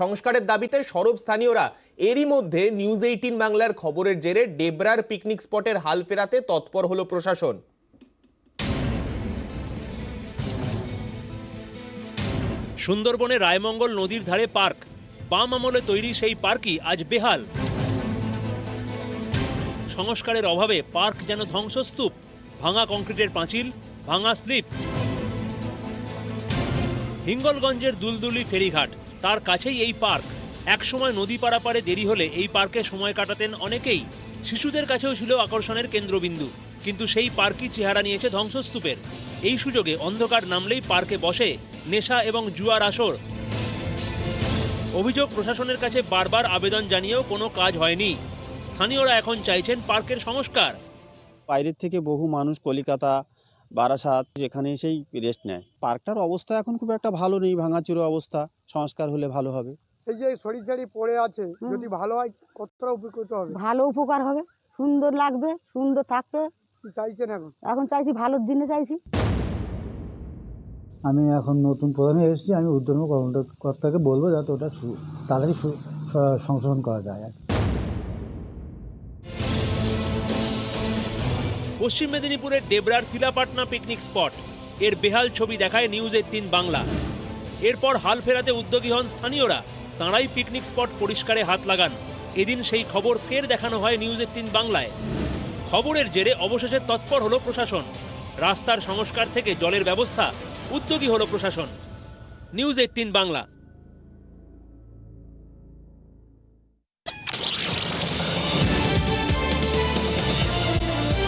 সংস্কারের দাবিতে সরব স্থানীয়রা। এরই মধ্যে নিউজ 18 বাংলার খবরের জেরে ডেবরার পিকনিক স্পটের হাল ফেরাতে তৎপর হলো প্রশাসন। সুন্দরবনে রায়মঙ্গল নদীর ধারে পার্ক, বাম আমলে তৈরি সেই পার্কই আজ বেহাল। সংস্কারের অভাবে পার্ক যেন ধ্বংসস্তূপ, ভাঙা কংক্রিটের পাঁচিল, ভাঙা স্লিপ। হিঙ্গলগঞ্জের দুলদুলি ফেরিঘাট, তার কাছেই এই পার্ক। একসময় নদী পারাপারে দেরি হলে এই পার্কে সময় কাটাতেন অনেকেই, শিশুদের কাছেও ছিল আকর্ষণের কেন্দ্রবিন্দু। কিন্তু সেই পার্কই চেহারা নিয়েছে ধ্বংসস্তূপের। এই সুযোগে অন্ধকার নামলেই পার্কে বসে নেশা এবং জুয়ার আসর। অভিযোগ, প্রশাসনের কাছে বারবার আবেদন জানিয়েও কোনো কাজ হয়নি। স্থানীয়রা এখন চাইছেন পার্কের সংস্কার। বাইরের থেকে বহু মানুষ কলিকাতা, বারাসাত যেখানে এসেই রেস্ট নেয়। পার্কটার অবস্থা এখন খুব একটা ভালো নেই, ভাঙাচুরো অবস্থা। সংস্কার হলে ভালো হবে। এই যে সরি ছাড়ি পড়ে আছে, যদি ভালো হয় কতটা উপকৃত হবে? ভালো উপকার হবে, সুন্দর লাগবে, সুন্দর থাকবে। কি চাইছেন এখন? এখন চাইছি ভালোর জন্য চাইছি। আমি এখন নতুন প্রধানে এসেছি, আমি উদ্যম কর্তাকে বলবো যাতে ওটা তাড়াতাড়ি সংশোধন করা যায়। পশ্চিম মেদিনীপুরের ডেবরার তিলাপাটনা পিকনিক স্পট, এর বেহাল ছবি দেখায় নিউজ 18 বাংলা। এরপর হাল ফেরাতে উদ্যোগী হন স্থানীয়রা, তাঁরাই পিকনিক স্পট পরিষ্কারে হাত লাগান। এদিন সেই খবর ফের দেখানো হয় নিউজ 18 বাংলায়। খবরের জেরে অবশেষে তৎপর হলো প্রশাসন। রাস্তার সংস্কার থেকে জলের ব্যবস্থা, উদ্যোগী হলো প্রশাসন। নিউজ 18 বাংলা।